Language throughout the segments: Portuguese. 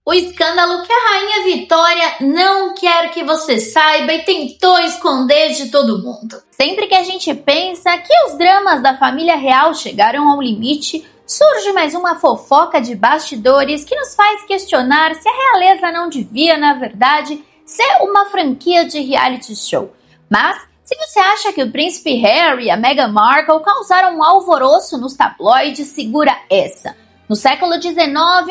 O escândalo que a Rainha Vitória não quer que você saiba e tentou esconder de todo mundo. Sempre que a gente pensa que os dramas da família real chegaram ao limite, surge mais uma fofoca de bastidores que nos faz questionar se a realeza não devia, na verdade, ser uma franquia de reality show. Mas, se você acha que o príncipe Harry e a Meghan Markle causaram um alvoroço nos tabloides, segura essa. No século XIX,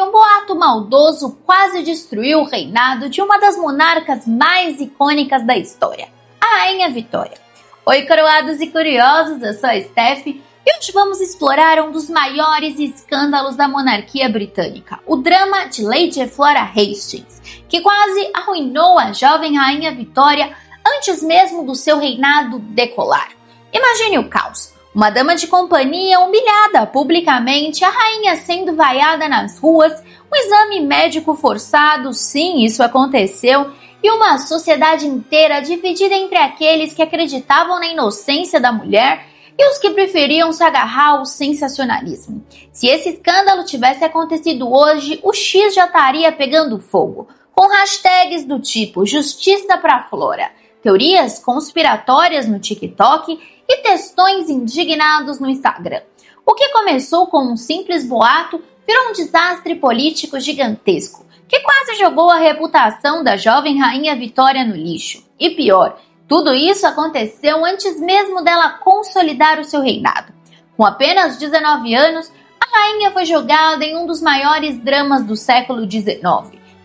um boato maldoso quase destruiu o reinado de uma das monarcas mais icônicas da história, a Rainha Vitória. Oi, coroados e curiosos, eu sou a Steph e hoje vamos explorar um dos maiores escândalos da monarquia britânica, o drama de Lady Flora Hastings, que quase arruinou a jovem Rainha Vitória antes mesmo do seu reinado decolar. Imagine o caos. Uma dama de companhia humilhada publicamente, a rainha sendo vaiada nas ruas, um exame médico forçado, sim, isso aconteceu, e uma sociedade inteira dividida entre aqueles que acreditavam na inocência da mulher e os que preferiam se agarrar ao sensacionalismo. Se esse escândalo tivesse acontecido hoje, o X já estaria pegando fogo, com hashtags do tipo Justiça pra Flora, teorias conspiratórias no TikTok e textões indignados no Instagram. O que começou com um simples boato virou um desastre político gigantesco, que quase jogou a reputação da jovem Rainha Vitória no lixo. E pior, tudo isso aconteceu antes mesmo dela consolidar o seu reinado. Com apenas 19 anos, a rainha foi jogada em um dos maiores dramas do século XIX.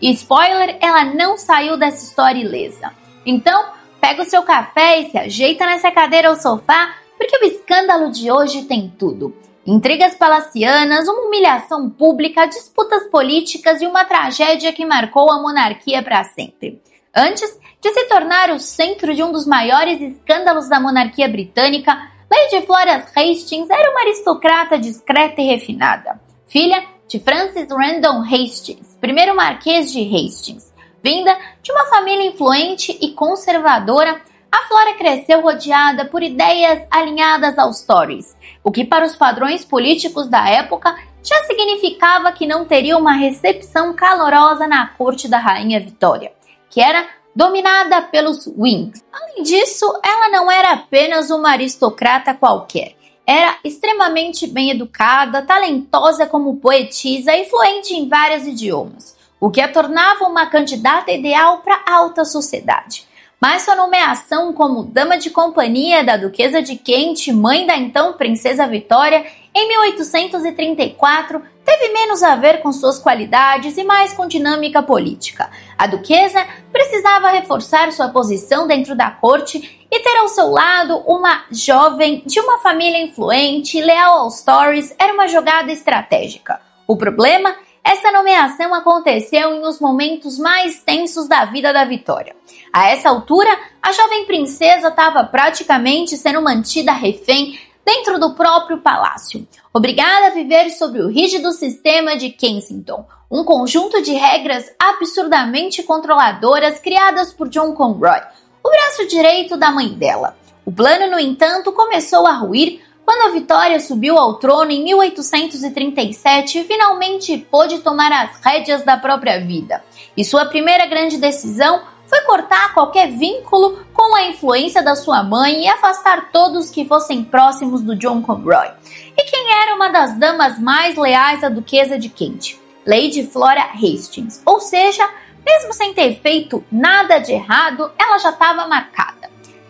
E spoiler, ela não saiu dessa história ilesa. Então, pega o seu café e se ajeita nessa cadeira ou sofá, porque o escândalo de hoje tem tudo. Intrigas palacianas, uma humilhação pública, disputas políticas e uma tragédia que marcou a monarquia para sempre. Antes de se tornar o centro de um dos maiores escândalos da monarquia britânica, Lady Flora Hastings era uma aristocrata discreta e refinada. Filha de Francis Randall Hastings, primeiro marquês de Hastings. Vinda de uma família influente e conservadora, a Flora cresceu rodeada por ideias alinhadas aos Tories, o que para os padrões políticos da época já significava que não teria uma recepção calorosa na corte da Rainha Vitória, que era dominada pelos Whigs. Além disso, ela não era apenas uma aristocrata qualquer. Era extremamente bem educada, talentosa como poetisa e fluente em vários idiomas, o que a tornava uma candidata ideal para a alta sociedade. Mas sua nomeação como dama de companhia da Duquesa de Kent, mãe da então Princesa Vitória, em 1834, teve menos a ver com suas qualidades e mais com dinâmica política. A duquesa precisava reforçar sua posição dentro da corte e ter ao seu lado uma jovem de uma família influente, leal aos Tories, era uma jogada estratégica. O problema? Essa nomeação aconteceu em um dos momentos mais tensos da vida da Vitória. A essa altura, a jovem princesa estava praticamente sendo mantida refém dentro do próprio palácio, obrigada a viver sob o rígido sistema de Kensington, um conjunto de regras absurdamente controladoras criadas por John Conroy, o braço direito da mãe dela. O plano, no entanto, começou a ruir quando a Vitória subiu ao trono em 1837 e finalmente pôde tomar as rédeas da própria vida. E sua primeira grande decisão foi cortar qualquer vínculo com a influência da sua mãe e afastar todos que fossem próximos do John Conroy. E quem era uma das damas mais leais à Duquesa de Kent? Lady Flora Hastings. Ou seja, mesmo sem ter feito nada de errado, ela já estava marcada.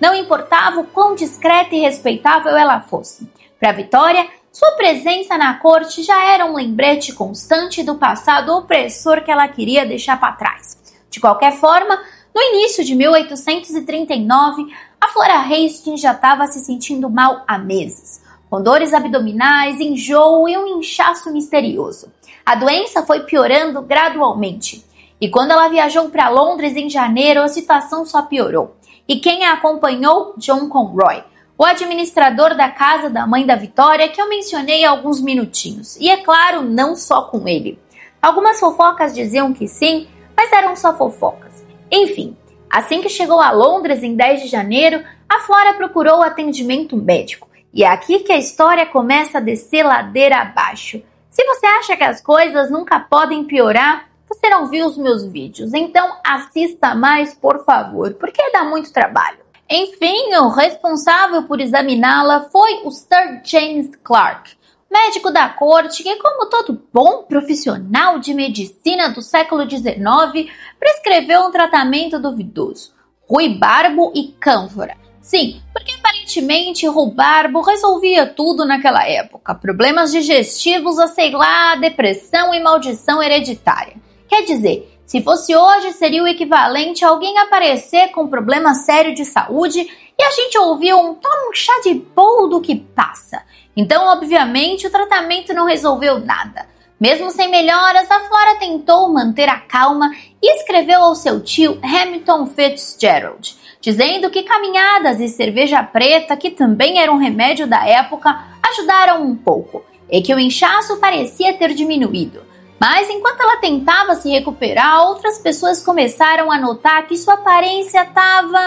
Não importava o quão discreta e respeitável ela fosse. Para Vitória, sua presença na corte já era um lembrete constante do passado opressor que ela queria deixar para trás. De qualquer forma, no início de 1839, a Flora Hastings já estava se sentindo mal há meses, com dores abdominais, enjoo e um inchaço misterioso. A doença foi piorando gradualmente, e quando ela viajou para Londres em janeiro, a situação só piorou. E quem a acompanhou? John Conroy, o administrador da casa da mãe da Vitória, que eu mencionei há alguns minutinhos. E é claro, não só com ele. Algumas fofocas diziam que sim, mas eram só fofocas. Enfim, assim que chegou a Londres em 10 de janeiro, a Flora procurou atendimento médico. E é aqui que a história começa a descer ladeira abaixo. Se você acha que as coisas nunca podem piorar, Você não viu os meus vídeos, então assista mais, por favor, porque dá muito trabalho. Enfim, o responsável por examiná-la foi o Sir James Clark, médico da corte que, como todo bom profissional de medicina do século XIX, prescreveu um tratamento duvidoso: ruibarbo e cânfora. Sim, porque aparentemente ruibarbo resolvia tudo naquela época. Problemas digestivos, a sei lá, depressão e maldição hereditária. Quer dizer, se fosse hoje, seria o equivalente a alguém aparecer com um problema sério de saúde e a gente ouvir toma um chá de boldo que passa. Então, obviamente, o tratamento não resolveu nada. Mesmo sem melhoras, a Flora tentou manter a calma e escreveu ao seu tio Hamilton Fitzgerald, dizendo que caminhadas e cerveja preta, que também era um remédio da época, ajudaram um pouco, e que o inchaço parecia ter diminuído. Mas enquanto ela tentava se recuperar, outras pessoas começaram a notar que sua aparência estava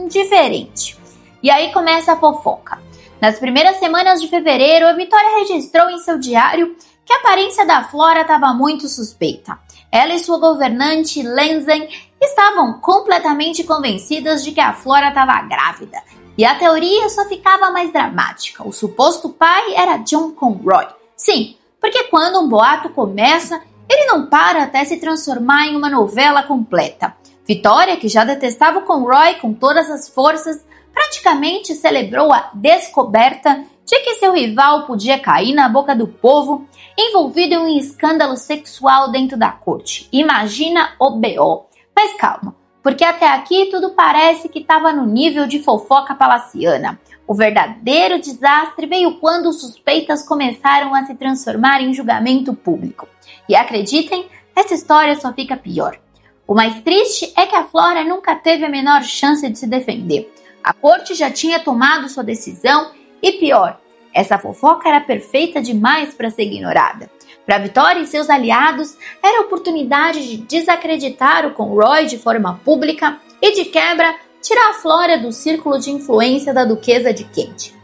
diferente. E aí começa a fofoca. Nas primeiras semanas de fevereiro, a Vitória registrou em seu diário que a aparência da Flora estava muito suspeita. Ela e sua governante, Lindsay, estavam completamente convencidas de que a Flora estava grávida. E a teoria só ficava mais dramática. O suposto pai era John Conroy. Sim, porque quando um boato começa, ele não para até se transformar em uma novela completa. Vitória, que já detestava o Conroy com todas as forças, praticamente celebrou a descoberta de que seu rival podia cair na boca do povo, envolvido em um escândalo sexual dentro da corte. Imagina o B.O. Mas calma, porque até aqui tudo parece que estava no nível de fofoca palaciana. O verdadeiro desastre veio quando os suspeitas começaram a se transformar em julgamento público. E acreditem, essa história só fica pior. O mais triste é que a Flora nunca teve a menor chance de se defender. A corte já tinha tomado sua decisão e pior, essa fofoca era perfeita demais para ser ignorada. Para Vitória e seus aliados, era a oportunidade de desacreditar o Conroy de forma pública e, de quebra, tirar a Flora do círculo de influência da duquesa de Kent.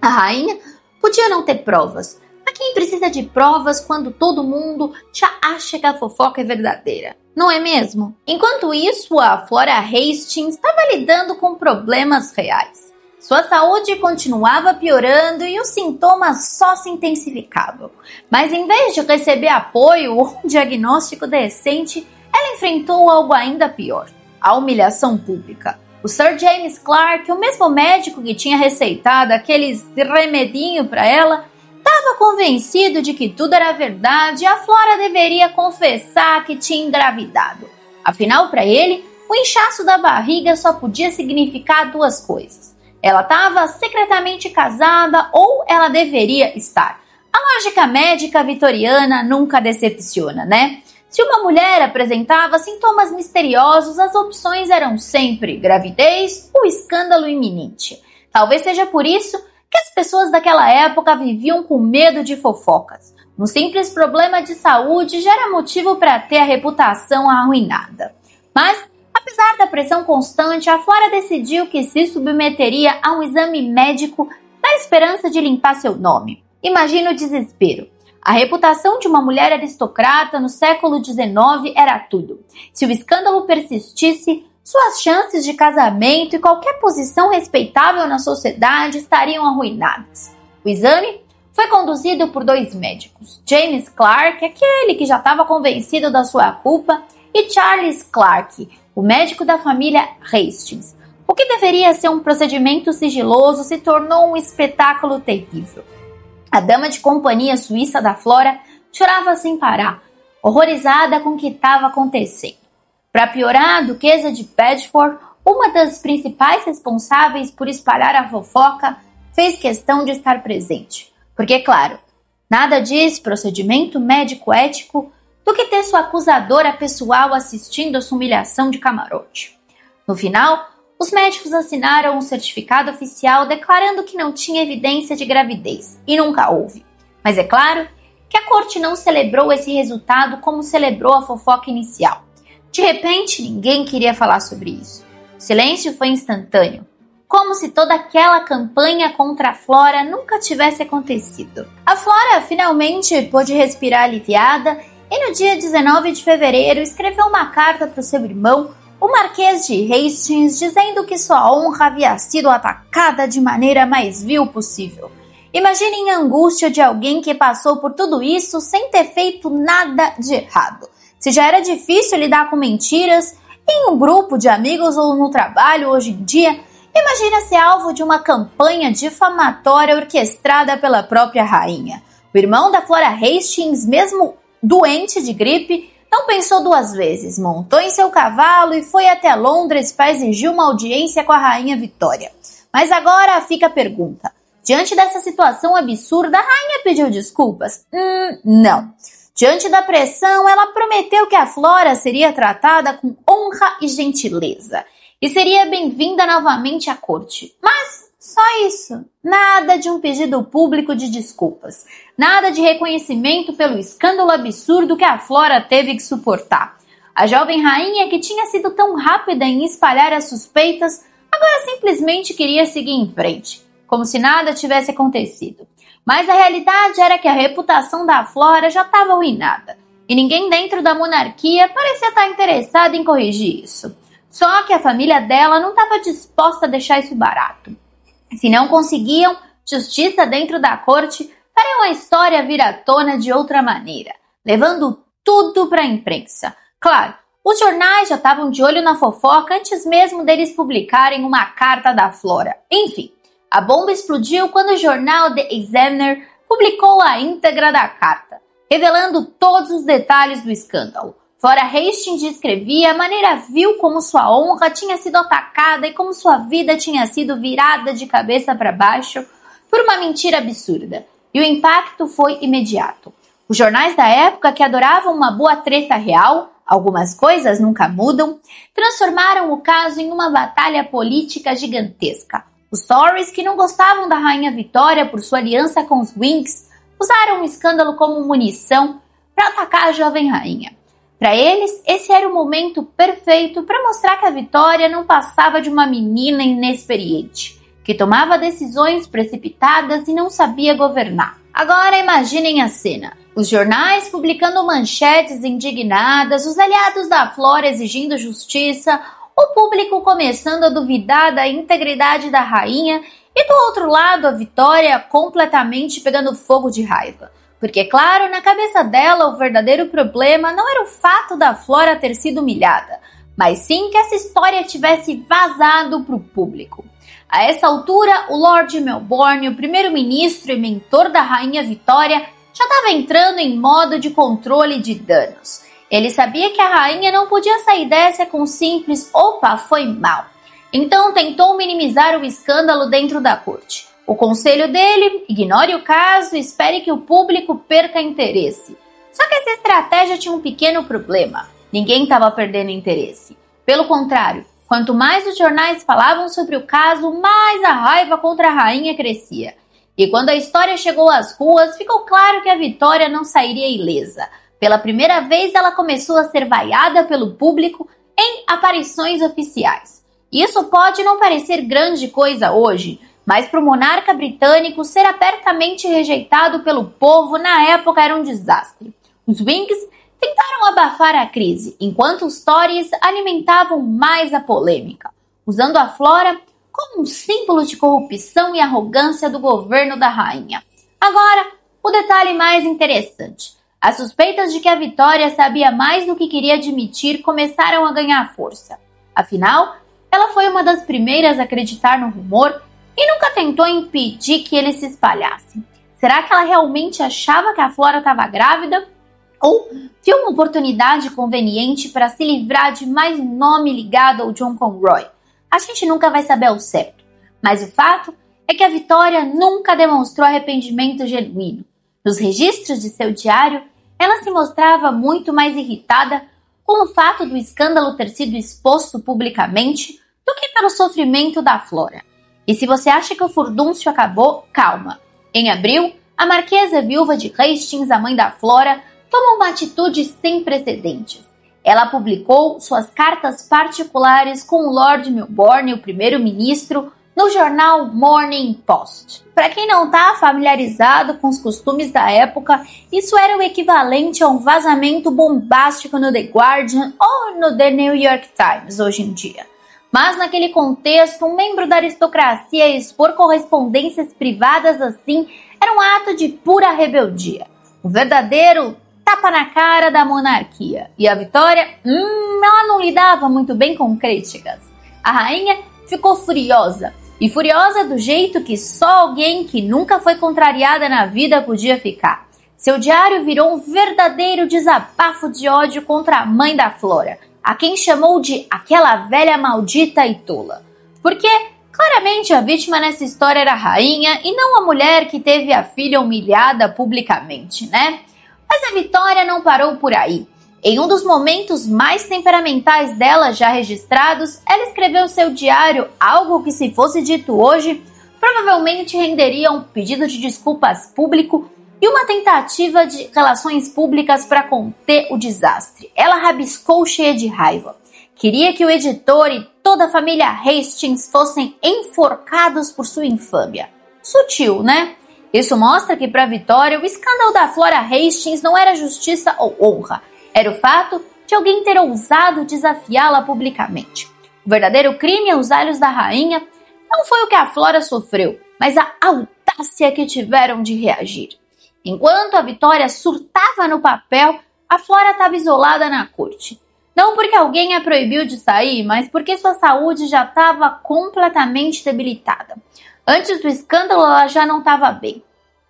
A rainha podia não ter provas, mas quem precisa de provas quando todo mundo já acha que a fofoca é verdadeira? Não é mesmo? Enquanto isso, a Flora Hastings estava lidando com problemas reais. Sua saúde continuava piorando e os sintomas só se intensificavam. Mas em vez de receber apoio ou um diagnóstico decente, ela enfrentou algo ainda pior: a humilhação pública. O Sir James Clark, o mesmo médico que tinha receitado aqueles remedinhos para ela, estava convencido de que tudo era verdade e a Flora deveria confessar que tinha engravidado. Afinal, para ele, o inchaço da barriga só podia significar duas coisas: ela estava secretamente casada ou ela deveria estar. A lógica médica vitoriana nunca decepciona, né? Se uma mulher apresentava sintomas misteriosos, as opções eram sempre gravidez ou escândalo iminente. Talvez seja por isso que as pessoas daquela época viviam com medo de fofocas. Um simples problema de saúde já era motivo para ter a reputação arruinada. Mas, apesar da pressão constante, a Flora decidiu que se submeteria a um exame médico na esperança de limpar seu nome. Imagina o desespero. A reputação de uma mulher aristocrata no século XIX era tudo. Se o escândalo persistisse, suas chances de casamento e qualquer posição respeitável na sociedade estariam arruinadas. O exame foi conduzido por dois médicos: James Clark, aquele que já estava convencido da sua culpa, e Charles Clark, o médico da família Hastings. O que deveria ser um procedimento sigiloso se tornou um espetáculo terrível. A dama de companhia suíça da Flora chorava sem parar, horrorizada com o que estava acontecendo. Para piorar, a duquesa de Bedford, uma das principais responsáveis por espalhar a fofoca, fez questão de estar presente. Porque, claro, nada diz procedimento médico ético do que ter sua acusadora pessoal assistindo a sua humilhação de camarote. No final, os médicos assinaram um certificado oficial declarando que não tinha evidência de gravidez, e nunca houve. Mas é claro que a corte não celebrou esse resultado como celebrou a fofoca inicial. De repente, ninguém queria falar sobre isso. O silêncio foi instantâneo, como se toda aquela campanha contra a Flora nunca tivesse acontecido. A Flora finalmente pôde respirar aliviada e no dia 19 de fevereiro escreveu uma carta para o seu irmão, o Marquês de Hastings, dizendo que sua honra havia sido atacada de maneira mais vil possível. Imaginem a angústia de alguém que passou por tudo isso sem ter feito nada de errado. Se já era difícil lidar com mentiras em um grupo de amigos ou no trabalho hoje em dia, imagina ser alvo de uma campanha difamatória orquestrada pela própria rainha. O irmão da Flora Hastings, mesmo doente de gripe, não pensou duas vezes, montou em seu cavalo e foi até Londres para exigir uma audiência com a rainha Vitória. Mas agora fica a pergunta. Diante dessa situação absurda, a rainha pediu desculpas? Não. Diante da pressão, ela prometeu que a Flora seria tratada com honra e gentileza e seria bem-vinda novamente à corte. Mas só isso. Nada de um pedido público de desculpas. Nada de reconhecimento pelo escândalo absurdo que a Flora teve que suportar. A jovem rainha, que tinha sido tão rápida em espalhar as suspeitas, agora simplesmente queria seguir em frente, como se nada tivesse acontecido. Mas a realidade era que a reputação da Flora já estava arruinada, e ninguém dentro da monarquia parecia estar interessado em corrigir isso. Só que a família dela não estava disposta a deixar isso barato. Se não conseguiam justiça dentro da corte, fariam a história vir à tona de outra maneira, levando tudo para a imprensa. Claro, os jornais já estavam de olho na fofoca antes mesmo deles publicarem uma carta da Flora. Enfim, a bomba explodiu quando o jornal The Examiner publicou a íntegra da carta, revelando todos os detalhes do escândalo. Flora Hastings descrevia a maneira vil como sua honra tinha sido atacada e como sua vida tinha sido virada de cabeça para baixo por uma mentira absurda. E o impacto foi imediato. Os jornais da época, que adoravam uma boa treta real, algumas coisas nunca mudam, transformaram o caso em uma batalha política gigantesca. Os Tories, que não gostavam da rainha Vitória por sua aliança com os Whigs, usaram o escândalo como munição para atacar a jovem rainha. Para eles, esse era o momento perfeito para mostrar que a Vitória não passava de uma menina inexperiente, que tomava decisões precipitadas e não sabia governar. Agora imaginem a cena. Os jornais publicando manchetes indignadas, os aliados da Flora exigindo justiça, o público começando a duvidar da integridade da rainha e do outro lado a Vitória completamente pegando fogo de raiva. Porque, claro, na cabeça dela o verdadeiro problema não era o fato da Flora ter sido humilhada, mas sim que essa história tivesse vazado para o público. A essa altura, o Lord Melbourne, o primeiro-ministro e mentor da rainha Vitória, já estava entrando em modo de controle de danos. Ele sabia que a rainha não podia sair dessa com um simples "opa, foi mal". Então tentou minimizar o escândalo dentro da corte. O conselho dele: ignore o caso e espere que o público perca interesse. Só que essa estratégia tinha um pequeno problema. Ninguém estava perdendo interesse. Pelo contrário, quanto mais os jornais falavam sobre o caso, mais a raiva contra a rainha crescia. E quando a história chegou às ruas, ficou claro que a Vitória não sairia ilesa. Pela primeira vez, ela começou a ser vaiada pelo público em aparições oficiais. Isso pode não parecer grande coisa hoje, mas para o monarca britânico, ser abertamente rejeitado pelo povo na época era um desastre. Os Whigs tentaram abafar a crise, enquanto os Tories alimentavam mais a polêmica, usando a Flora como um símbolo de corrupção e arrogância do governo da rainha. Agora, o detalhe mais interessante. As suspeitas de que a Vitória sabia mais do que queria admitir começaram a ganhar força. Afinal, ela foi uma das primeiras a acreditar no rumor e nunca tentou impedir que ele se espalhasse. Será que ela realmente achava que a Flora estava grávida? Ou viu uma oportunidade conveniente para se livrar de mais um nome ligado ao John Conroy? A gente nunca vai saber ao certo, mas o fato é que a Vitória nunca demonstrou arrependimento genuíno. Nos registros de seu diário, ela se mostrava muito mais irritada com o fato do escândalo ter sido exposto publicamente do que pelo sofrimento da Flora. E se você acha que o furdúncio acabou, calma. Em abril, a Marquesa Viúva de Hastings, a mãe da Flora, tomou uma atitude sem precedentes. Ela publicou suas cartas particulares com o Lord Melbourne, o primeiro-ministro, no jornal Morning Post. Para quem não está familiarizado com os costumes da época, isso era o equivalente a um vazamento bombástico no The Guardian ou no The New York Times hoje em dia. Mas naquele contexto, um membro da aristocracia expor correspondências privadas assim era um ato de pura rebeldia. Um verdadeiro tapa na cara da monarquia. E a Vitória, ela não lidava muito bem com críticas. A rainha ficou furiosa. E furiosa do jeito que só alguém que nunca foi contrariada na vida podia ficar. Seu diário virou um verdadeiro desabafo de ódio contra a mãe da Flora, a quem chamou de aquela velha maldita e tola. Porque, claramente, a vítima nessa história era a rainha e não a mulher que teve a filha humilhada publicamente, né? Mas a Vitória não parou por aí. Em um dos momentos mais temperamentais dela já registrados, ela escreveu no seu diário algo que, se fosse dito hoje, provavelmente renderia um pedido de desculpas público e uma tentativa de relações públicas para conter o desastre. Ela rabiscou cheia de raiva. Queria que o editor e toda a família Hastings fossem enforcados por sua infâmia. Sutil, né? Isso mostra que, para Vitória, o escândalo da Flora Hastings não era justiça ou honra. Era o fato de alguém ter ousado desafiá-la publicamente. O verdadeiro crime aos olhos da rainha não foi o que a Flora sofreu, mas a audácia que tiveram de reagir. Enquanto a Vitória surtava no papel, a Flora estava isolada na corte. Não porque alguém a proibiu de sair, mas porque sua saúde já estava completamente debilitada. Antes do escândalo, ela já não estava bem.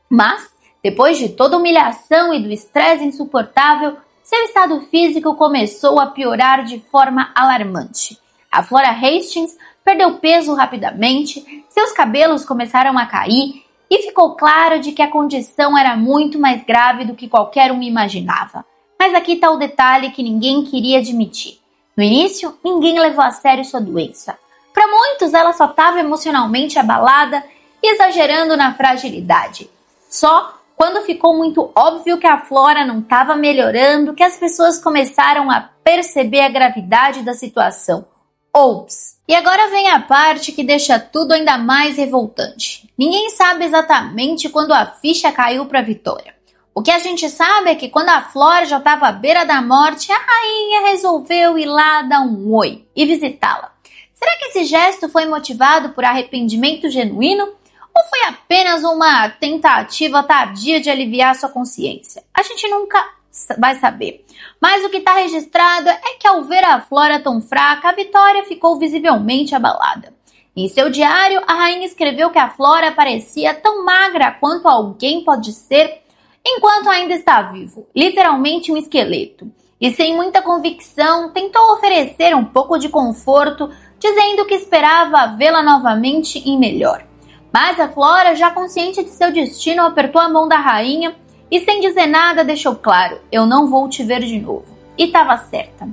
Mas, depois de toda a humilhação e do estresse insuportável, seu estado físico começou a piorar de forma alarmante. A Flora Hastings perdeu peso rapidamente, seus cabelos começaram a cair e ficou claro de que a condição era muito mais grave do que qualquer um imaginava. Mas aqui está o detalhe que ninguém queria admitir. No início, ninguém levou a sério sua doença. Para muitos, ela só estava emocionalmente abalada e exagerando na fragilidade. Só quando ficou muito óbvio que a Flora não estava melhorando, que as pessoas começaram a perceber a gravidade da situação. Ops! E agora vem a parte que deixa tudo ainda mais revoltante. Ninguém sabe exatamente quando a ficha caiu para Vitória. O que a gente sabe é que quando a Flora já estava à beira da morte, a rainha resolveu ir lá dar um oi e visitá-la. Será que esse gesto foi motivado por arrependimento genuíno? Ou foi apenas uma tentativa tardia de aliviar sua consciência? A gente nunca vai saber. Mas o que está registrado é que ao ver a Flora tão fraca, a Vitória ficou visivelmente abalada. Em seu diário, a rainha escreveu que a Flora parecia tão magra quanto alguém pode ser enquanto ainda está vivo, literalmente um esqueleto. E sem muita convicção, tentou oferecer um pouco de conforto, dizendo que esperava vê-la novamente em melhor. Mas a Flora, já consciente de seu destino, apertou a mão da rainha e, sem dizer nada, deixou claro: eu não vou te ver de novo. E estava certa.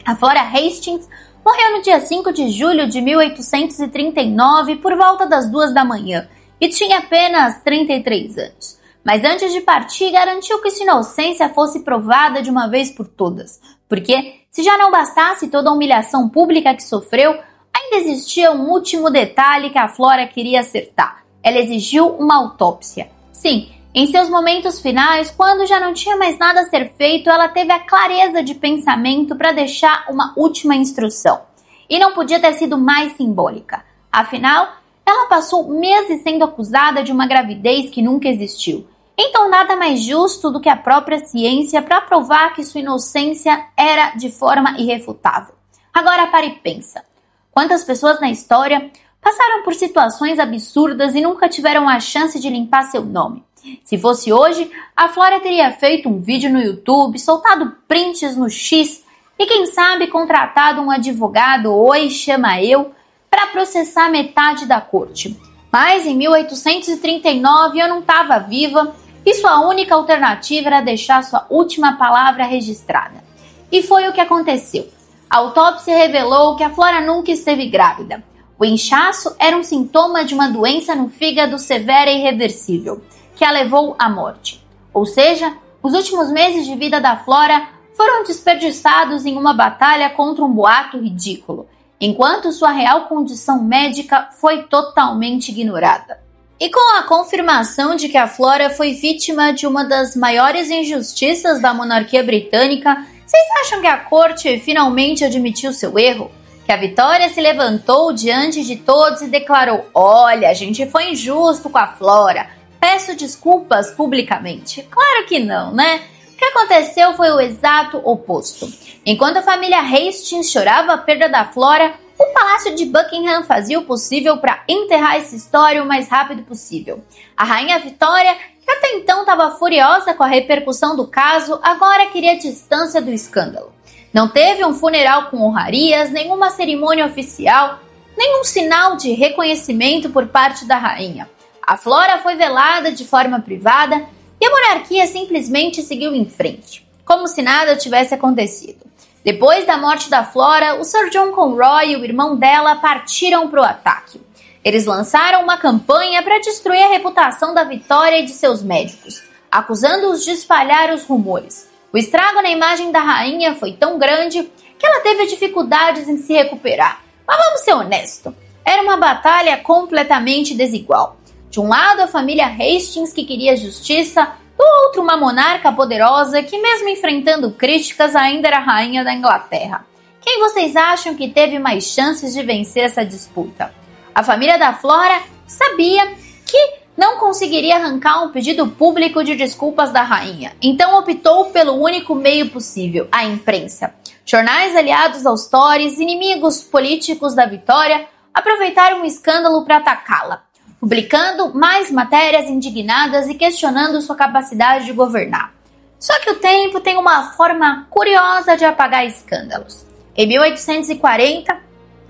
A Flora Hastings morreu no dia 5 de julho de 1839 por volta das 2 da manhã e tinha apenas 33 anos. Mas antes de partir, garantiu que sua inocência fosse provada de uma vez por todas. Porque, se já não bastasse toda a humilhação pública que sofreu, ainda existia um último detalhe que a Flora queria acertar. Ela exigiu uma autópsia. Sim, em seus momentos finais, quando já não tinha mais nada a ser feito, ela teve a clareza de pensamento para deixar uma última instrução. E não podia ter sido mais simbólica. Afinal, ela passou meses sendo acusada de uma gravidez que nunca existiu. Então nada mais justo do que a própria ciência para provar que sua inocência era de forma irrefutável. Agora pare e pensa. Quantas pessoas na história passaram por situações absurdas e nunca tiveram a chance de limpar seu nome? Se fosse hoje, a Flora teria feito um vídeo no YouTube, soltado prints no X e, quem sabe, contratado um advogado, oi, chama eu, para processar metade da corte. Mas em 1839 eu não estava viva e sua única alternativa era deixar sua última palavra registrada. E foi o que aconteceu. A autópsia revelou que a Flora nunca esteve grávida. O inchaço era um sintoma de uma doença no fígado severa e irreversível, que a levou à morte. Ou seja, os últimos meses de vida da Flora foram desperdiçados em uma batalha contra um boato ridículo. enquanto sua real condição médica foi totalmente ignorada. E com a confirmação de que a Flora foi vítima de uma das maiores injustiças da monarquia britânica, vocês acham que a corte finalmente admitiu seu erro? Que a Vitória se levantou diante de todos e declarou: olha, a gente foi injusto com a Flora, peço desculpas publicamente? Claro que não, né? O que aconteceu foi o exato oposto. Enquanto a família Hastings chorava a perda da Flora, o Palácio de Buckingham fazia o possível para enterrar essa história o mais rápido possível. A rainha Vitória, que até então estava furiosa com a repercussão do caso, agora queria distância do escândalo. Não teve um funeral com honrarias, nenhuma cerimônia oficial, nenhum sinal de reconhecimento por parte da rainha. A Flora foi velada de forma privada e a monarquia simplesmente seguiu em frente, como se nada tivesse acontecido. Depois da morte da Flora, o Sir John Conroy e o irmão dela partiram para o ataque. Eles lançaram uma campanha para destruir a reputação da Vitória e de seus médicos, acusando-os de espalhar os rumores. O estrago na imagem da rainha foi tão grande que ela teve dificuldades em se recuperar. Mas vamos ser honestos, era uma batalha completamente desigual. De um lado, a família Hastings, que queria justiça, do outro, uma monarca poderosa que, mesmo enfrentando críticas, ainda era rainha da Inglaterra. Quem vocês acham que teve mais chances de vencer essa disputa? A família da Flora sabia que não conseguiria arrancar um pedido público de desculpas da rainha, então optou pelo único meio possível, a imprensa. Jornais aliados aos Tories, inimigos políticos da Vitória, aproveitaram o escândalo para atacá-la, publicando mais matérias indignadas e questionando sua capacidade de governar. Só que o tempo tem uma forma curiosa de apagar escândalos. Em 1840,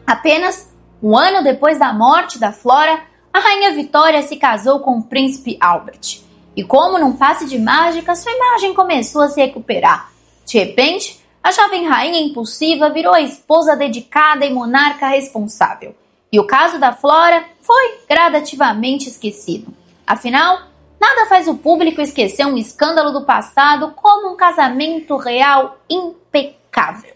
apenas um ano depois da morte da Flora, a rainha Vitória se casou com o príncipe Albert. E como num passe de mágica, sua imagem começou a se recuperar. De repente, a jovem rainha impulsiva virou a esposa dedicada e monarca responsável. E o caso da Flora foi gradativamente esquecido. Afinal, nada faz o público esquecer um escândalo do passado como um casamento real impecável.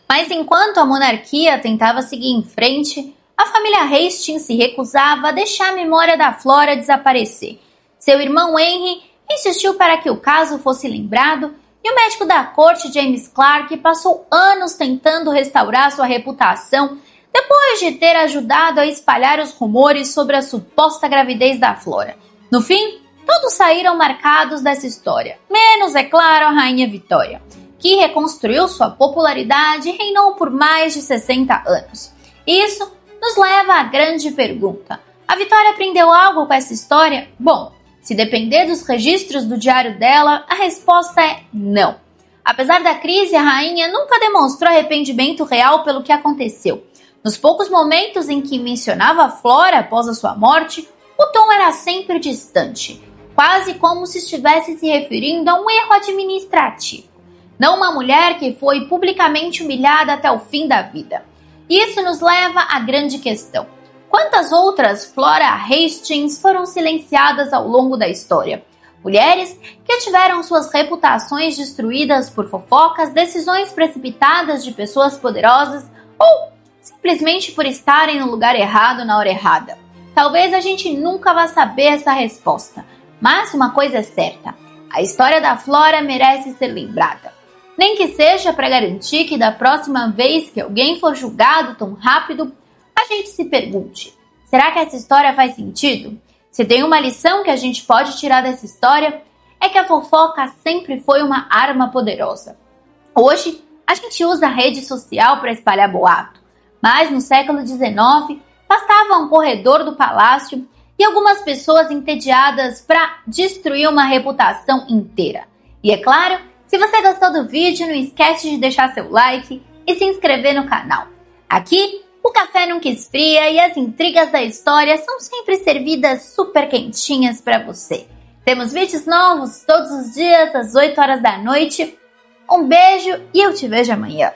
Mas enquanto a monarquia tentava seguir em frente, a família Hastings se recusava a deixar a memória da Flora desaparecer. Seu irmão Henry insistiu para que o caso fosse lembrado e o médico da corte, James Clark, passou anos tentando restaurar sua reputação depois de ter ajudado a espalhar os rumores sobre a suposta gravidez da Flora. No fim, todos saíram marcados dessa história, menos, é claro, a rainha Vitória, que reconstruiu sua popularidade e reinou por mais de 60 anos. Isso nos leva à grande pergunta: a Vitória aprendeu algo com essa história? Bom, se depender dos registros do diário dela, a resposta é não. Apesar da crise, a rainha nunca demonstrou arrependimento real pelo que aconteceu. Nos poucos momentos em que mencionava a Flora após a sua morte, o tom era sempre distante, quase como se estivesse se referindo a um erro administrativo, não uma mulher que foi publicamente humilhada até o fim da vida. Isso nos leva à grande questão: quantas outras Flora Hastings foram silenciadas ao longo da história? Mulheres que tiveram suas reputações destruídas por fofocas, decisões precipitadas de pessoas poderosas ou simplesmente por estarem no lugar errado na hora errada. Talvez a gente nunca vá saber essa resposta, mas uma coisa é certa: a história da Flora merece ser lembrada. Nem que seja para garantir que da próxima vez que alguém for julgado tão rápido, a gente se pergunte: será que essa história faz sentido? Se tem uma lição que a gente pode tirar dessa história, é que a fofoca sempre foi uma arma poderosa. Hoje, a gente usa a rede social para espalhar boato, mas no século XIX, bastava um corredor do palácio e algumas pessoas entediadas para destruir uma reputação inteira. E é claro, se você gostou do vídeo, não esquece de deixar seu like e se inscrever no canal. Aqui, o café nunca esfria e as intrigas da história são sempre servidas super quentinhas para você. Temos vídeos novos todos os dias às 8 horas da noite. Um beijo e eu te vejo amanhã.